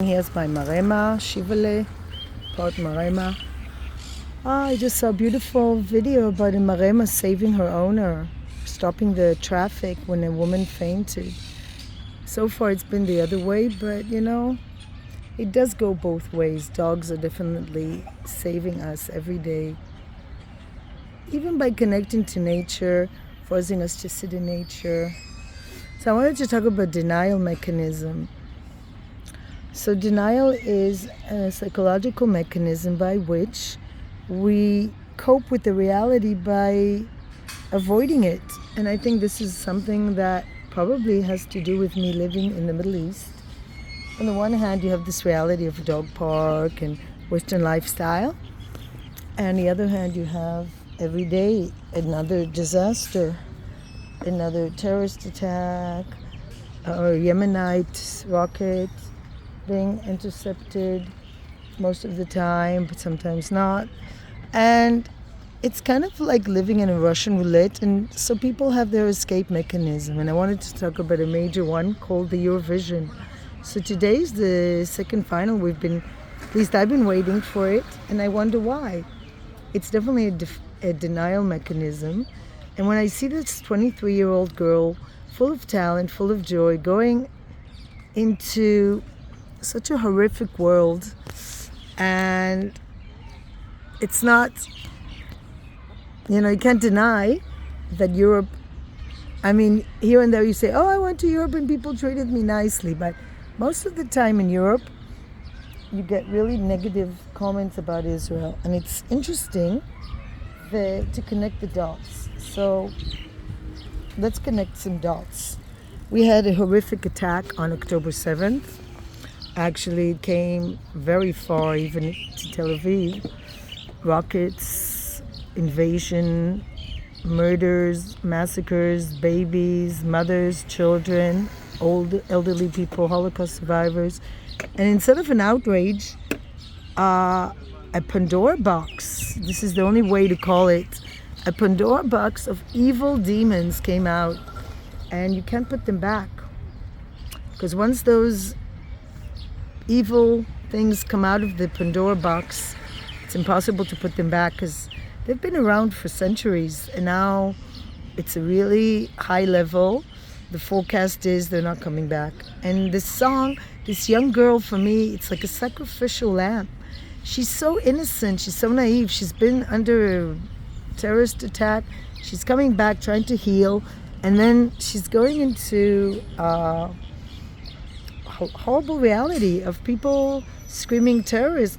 Here's my marema, Shivale, part marema. I just saw a beautiful video about a marema saving her owner, stopping the traffic when a woman fainted. So far it's been the other way, but it does go both ways. Dogs are definitely saving us every day. Even by connecting to nature, forcing us to sit in nature. So I wanted to talk about denial mechanism. So denial is a psychological mechanism by which we cope with the reality by avoiding it. And I think this is something that probably has to do with me living in the Middle East. On the one hand, you have this reality of a dog park and Western lifestyle. And on the other hand, you have every day another disaster, another terrorist attack, or Yemenite rocket being intercepted most of the time, but sometimes not. And it's kind of like living in a Russian roulette, and so people have their escape mechanism. And I wanted to talk about a major one called the Eurovision. So today's the second final. At least I've been waiting for it, and I wonder why. It's definitely a denial mechanism. And when I see this 23-year-old girl, full of talent, full of joy, going into such a horrific world, and it's not, you can't deny that Europe, here and there you say, oh, I went to Europe and people treated me nicely, but most of the time in Europe, you get really negative comments about Israel, and it's interesting to connect the dots. So let's connect some dots. We had a horrific attack on October 7th. Actually, it came very far, even to Tel Aviv. Rockets, invasion, murders, massacres, babies, mothers, children, old, elderly people, Holocaust survivors. And instead of an outrage, a Pandora box, this is the only way to call it, a Pandora box of evil demons came out, and you can't put them back. Because once those evil things come out of the Pandora box, it's impossible to put them back, because they've been around for centuries, and now it's a really high level. The forecast is they're not coming back. And this song, this young girl, for me, it's like a sacrificial lamb. She's so innocent, she's so naive, she's been under a terrorist attack, she's coming back trying to heal, and then she's going into horrible reality of people screaming terrorist.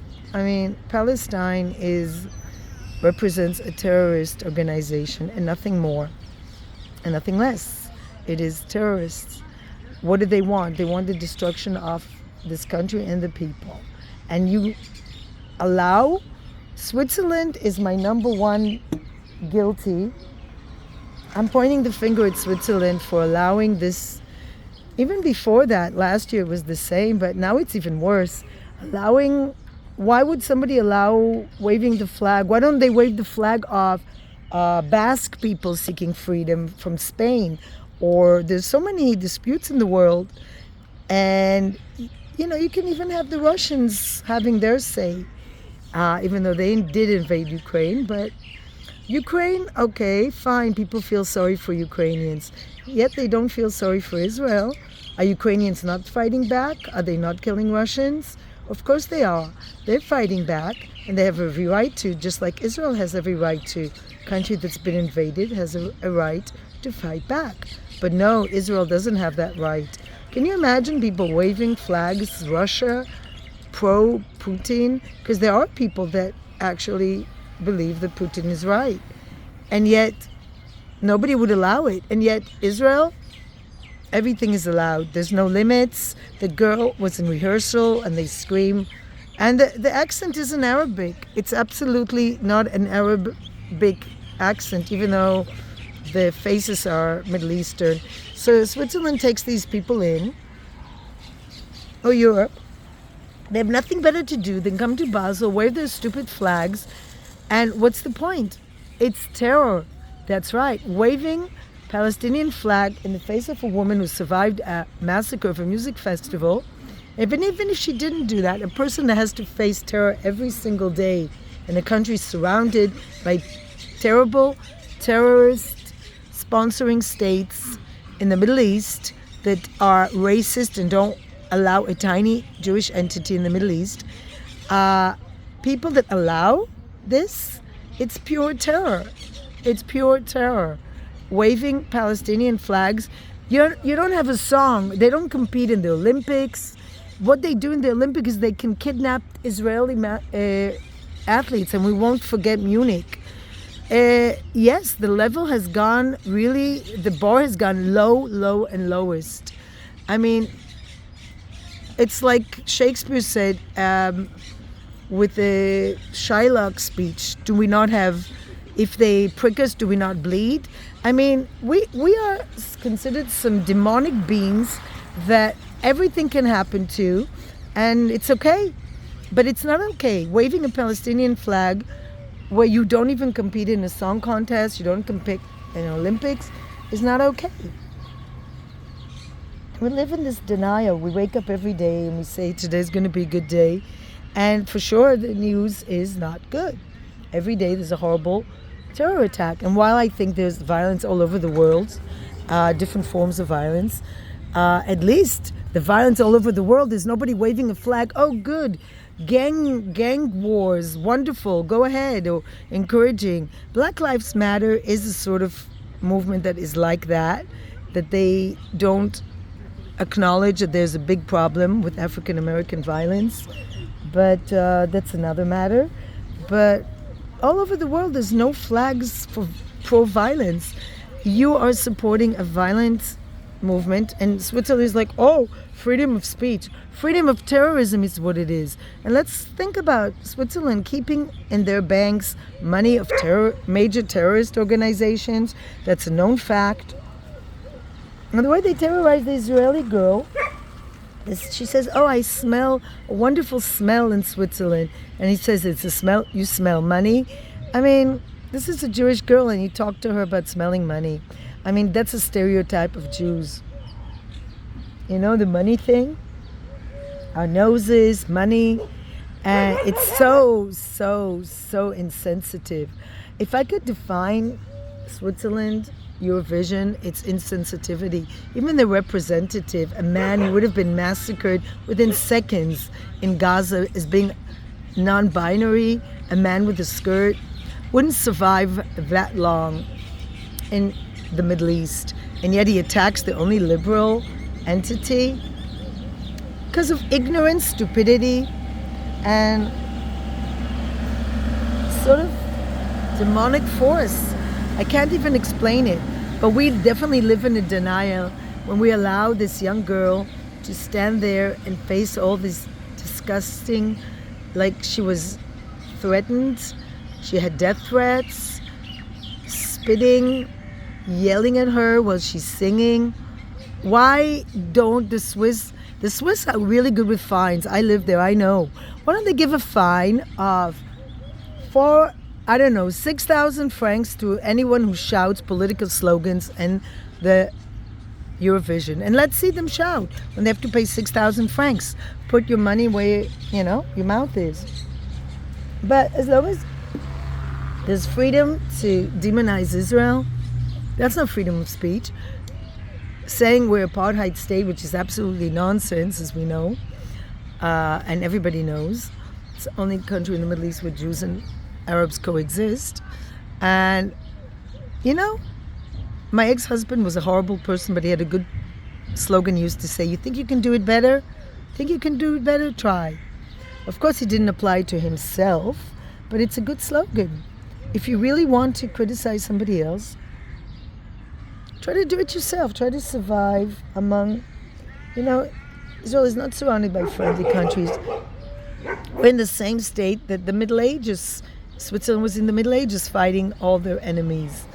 Palestine represents a terrorist organization and nothing more and nothing less. It is terrorists. What do they want? They want the destruction of this country and the people. And you allow, Switzerland is my number one guilty. I'm pointing the finger at Switzerland for allowing this. Even before that, last year was the same, but now it's even worse. Why would somebody allow waving the flag? Why don't they wave the flag of Basque people seeking freedom from Spain? Or there's so many disputes in the world, and you can even have the Russians having their say, even though they did invade Ukraine. But Ukraine, okay, fine, people feel sorry for Ukrainians, yet they don't feel sorry for Israel. Are Ukrainians not fighting back? Are they not killing Russians? Of course they are. They're fighting back, and they have every right to, just like Israel has every right to. A country that's been invaded has a right to fight back. But no, Israel doesn't have that right. Can you imagine people waving flags, Russia, pro-Putin? Because there are people that actually believe that Putin is right. And yet, nobody would allow it. And yet, Israel, everything is allowed. There's no limits. The girl was in rehearsal and they scream. And the accent isn't Arabic. It's absolutely not an Arabic accent, even though the faces are Middle Eastern. So Switzerland takes these people in, or Europe. They have nothing better to do than come to Basel, wave their stupid flags. And what's the point? It's terror. That's right. Waving Palestinian flag in the face of a woman who survived a massacre of a music festival Even if she didn't do that, a person that has to face terror every single day in a country surrounded by terrible terrorist sponsoring states in the Middle East that are racist and don't allow a tiny Jewish entity in the Middle East, people that allow this, it's pure terror. It's pure terror. Waving Palestinian flags. You don't have a song. They don't compete in the Olympics. What they do in the Olympics is they can kidnap Israeli athletes, and we won't forget Munich. Yes, the level has gone really, the bar has gone low, and lowest. I mean, it's like Shakespeare said with the Shylock speech, do we not have, if they prick us, do we not bleed? I mean, we are considered some demonic beings that everything can happen to, and it's okay. But it's not okay. Waving a Palestinian flag where you don't even compete in a song contest, you don't compete in Olympics, is not okay. We live in this denial. We wake up every day and we say today's going to be a good day. And for sure, the news is not good. Every day there's a horrible terror attack. And while I think there's violence all over the world, different forms of violence, at least the violence all over the world is nobody waving a flag. Oh, good. Gang wars, wonderful, go ahead, or encouraging. Black Lives Matter is a sort of movement that is like that they don't acknowledge that there's a big problem with African American violence, but that's another matter. But all over the world there's no flags for pro-violence. You are supporting a violent movement, and Switzerland is like, oh, freedom of speech. Freedom of terrorism is what it is. And let's think about Switzerland keeping in their banks money of major terrorist organizations. That's a known fact. And the way they terrorize the Israeli girl is, she says, oh, I smell a wonderful smell in Switzerland. And he says, it's a smell, you smell money. I mean, this is a Jewish girl and you talk to her about smelling money. I mean, that's a stereotype of Jews. You know, the money thing? Our noses, money. And it's so insensitive. If I could define Switzerland, Eurovision, it's insensitivity. Even the representative, a man who would have been massacred within seconds in Gaza as being non-binary, a man with a skirt, wouldn't survive that long in the Middle East. And yet he attacks the only liberal entity because of ignorance, stupidity, and sort of demonic force. I can't even explain it, but we definitely live in a denial when we allow this young girl to stand there and face all this disgusting, like she was threatened, she had death threats, spitting, yelling at her while she's singing. Why don't the Swiss are really good with fines. I live there, I know. Why don't they give a fine of 6,000 francs to anyone who shouts political slogans in the Eurovision? And let's see them shout when they have to pay 6,000 francs. Put your money where, your mouth is. But as long as there's freedom to demonize Israel, that's not freedom of speech. Saying we're apartheid state, which is absolutely nonsense, as we know, and everybody knows. It's the only country in the Middle East where Jews and Arabs coexist. And, my ex-husband was a horrible person, but he had a good slogan he used to say, you think you can do it better? Think you can do it better? Try. Of course, he didn't apply to himself, but it's a good slogan. If you really want to criticize somebody else, try to do it yourself. Try to survive among, Israel is not surrounded by friendly countries. We're in the same state that the Middle Ages, Switzerland was in the Middle Ages fighting all their enemies.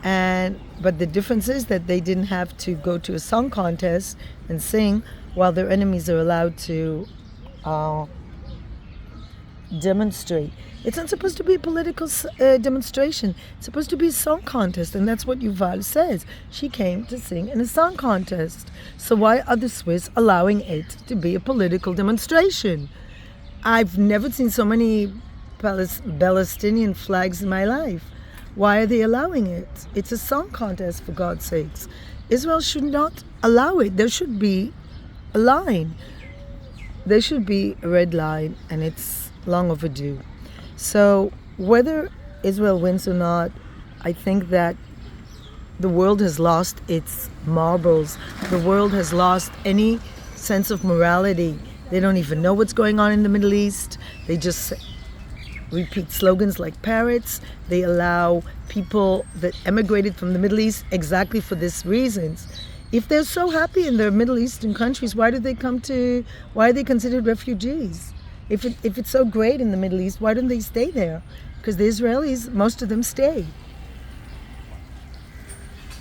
But the difference is that they didn't have to go to a song contest and sing while their enemies are allowed to demonstrate. It's not supposed to be a political demonstration. It's supposed to be a song contest, and that's what Yuval says. She came to sing in a song contest. So why are the Swiss allowing it to be a political demonstration? I've never seen so many Palestinian flags in my life. Why are they allowing it? It's a song contest, for God's sakes. Israel should not allow it. There should be a line. There should be a red line, and it's long overdue. So whether Israel wins or not, I think that the world has lost its marbles. The world has lost any sense of morality. They don't even know what's going on in the Middle East. They just repeat slogans like parrots. They allow people that emigrated from the Middle East exactly for these reasons. If they're so happy in their Middle Eastern countries, why are they considered refugees? If it's so great in the Middle East, why don't they stay there? Because the Israelis, most of them stay.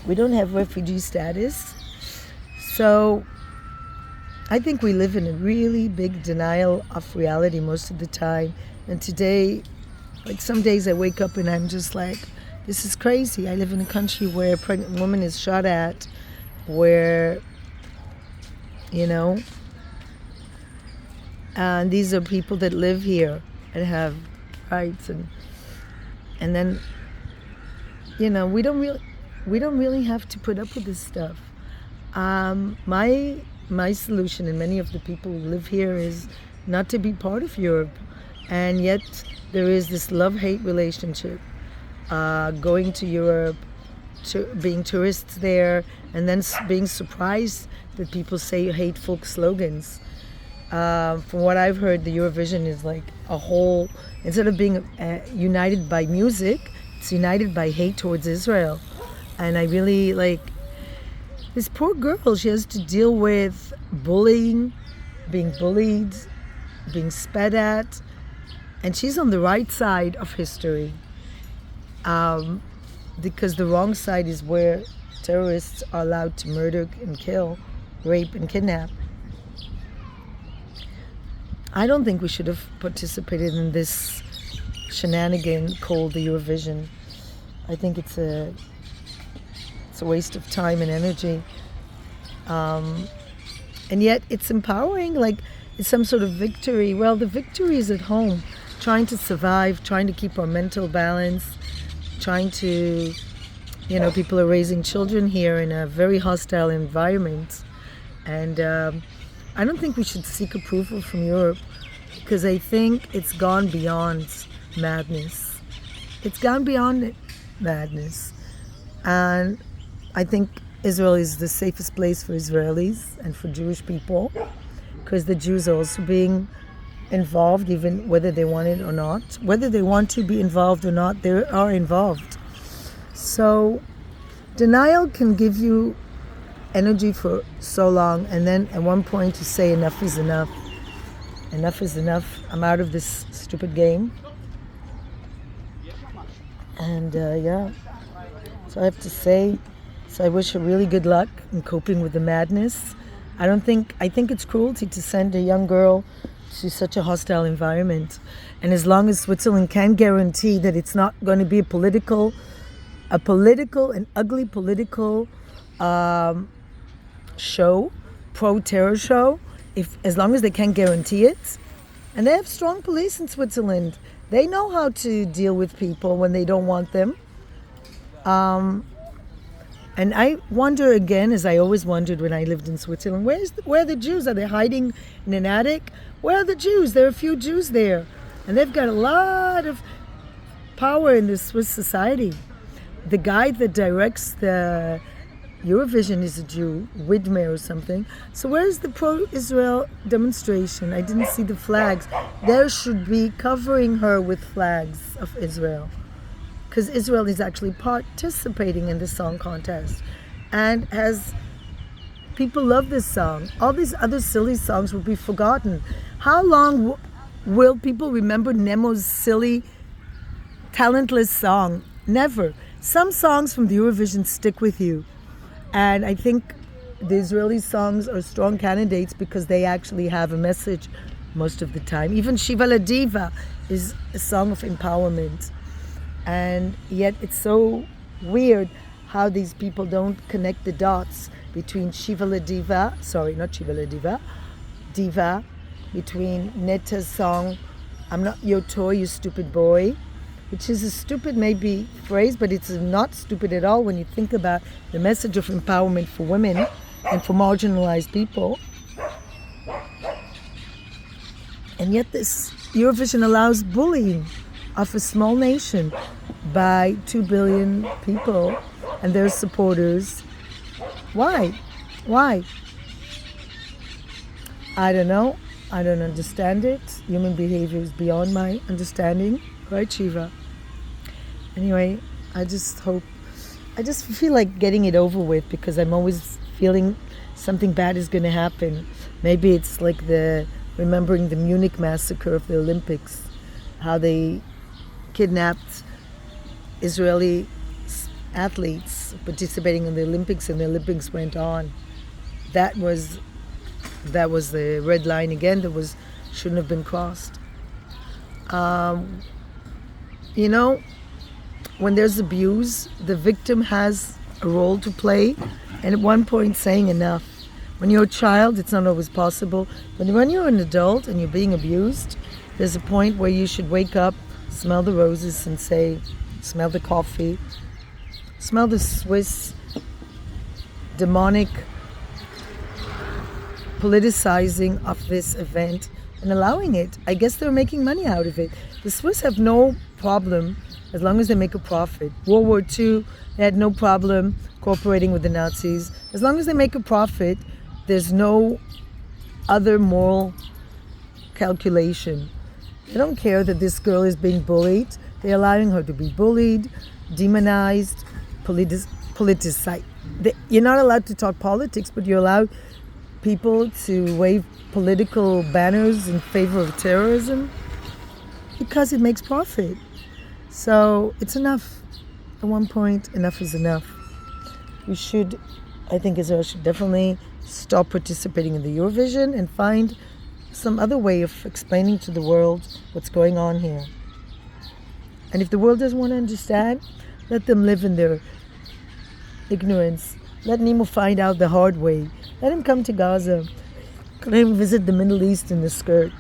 We don't have refugee status. So I think we live in a really big denial of reality most of the time. And today, like some days I wake up and I'm just like, this is crazy. I live in a country where a pregnant woman is shot at, where, and these are people that live here and have rights, and then, we don't really have to put up with this stuff. My solution, and many of the people who live here, is not to be part of Europe, and yet there is this love-hate relationship. Going to Europe, being tourists there, and then being surprised that people say hateful slogans. From what I've heard, the Eurovision is like a whole, instead of being united by music, it's united by hate towards Israel. And I really this poor girl. She has to deal with bullying, being bullied, being spat at, and she's on the right side of history. Because the wrong side is where terrorists are allowed to murder and kill, rape and kidnap. I don't think we should have participated in this shenanigan called the Eurovision. I think it's a waste of time and energy. And yet it's empowering, it's some sort of victory. Well, the victory is at home, trying to survive, trying to keep our mental balance, trying to, people are raising children here in a very hostile environment. And I don't think we should seek approval from Europe, because I think it's gone beyond madness. It's gone beyond madness. And I think Israel is the safest place for Israelis and for Jewish people, because the Jews are also being involved, even whether they want it or not. Whether they want to be involved or not, they are involved. So denial can give you energy for so long, and then at one point you say enough is enough. Enough is enough. I'm out of this stupid game. And so I have to say, so I wish her really good luck in coping with the madness. I think it's cruelty to send a young girl to such a hostile environment. And as long as Switzerland can guarantee that it's not going to be a political, an ugly political show, pro-terror show, as long as they can guarantee it. And they have strong police in Switzerland. They know how to deal with people when they don't want them. And I wonder again, as I always wondered when I lived in Switzerland, where are the Jews? Are they hiding in an attic? Where are the Jews? There are a few Jews there. And they've got a lot of power in the Swiss society. The guy that directs the Eurovision is a Jew, Widmer or something. So where's the pro-Israel demonstration? I didn't see the flags. There should be covering her with flags of Israel, because Israel is actually participating in the song contest. And as people love this song, all these other silly songs will be forgotten. How long will people remember Nemo's silly, talentless song? Never. Some songs from the Eurovision stick with you. And I think the Israeli songs are strong candidates because they actually have a message most of the time. Even Shiva La Diva is a song of empowerment. And yet it's so weird how these people don't connect the dots between Shiva La Diva, sorry, not Shiva La Diva, Diva, between Neta's song, I'm not your toy, you stupid boy, which is a stupid maybe phrase, but it's not stupid at all when you think about the message of empowerment for women and for marginalized people. And yet this Eurovision allows bullying of a small nation by 2 billion people and their supporters. Why? Why? I don't know. I don't understand it. Human behavior is beyond my understanding. Right, Shiva? Anyway, I just feel like getting it over with because I'm always feeling something bad is going to happen. Maybe it's like remembering the Munich massacre of the Olympics, how they kidnapped Israeli athletes participating in the Olympics, and the Olympics went on. That was the red line again that shouldn't have been crossed. When there's abuse, the victim has a role to play, and at one point saying enough. When you're a child, it's not always possible, but when you're an adult and you're being abused, there's a point where you should wake up, smell the roses and say, smell the coffee, smell the Swiss demonic politicizing of this event and allowing it. I guess they're making money out of it. The Swiss have no problem as long as they make a profit. World War II, they had no problem cooperating with the Nazis. As long as they make a profit, there's no other moral calculation. They don't care that this girl is being bullied. They're allowing her to be bullied, demonized, politicized. You're not allowed to talk politics, but you're allowed people to wave political banners in favor of terrorism because it makes profit. So it's enough. At one point, enough is enough. I think Israel should definitely stop participating in the Eurovision and find some other way of explaining to the world what's going on here. And if the world doesn't want to understand, let them live in their ignorance. Let Nemo find out the hard way. Let him come to Gaza. Let him visit the Middle East in the skirt.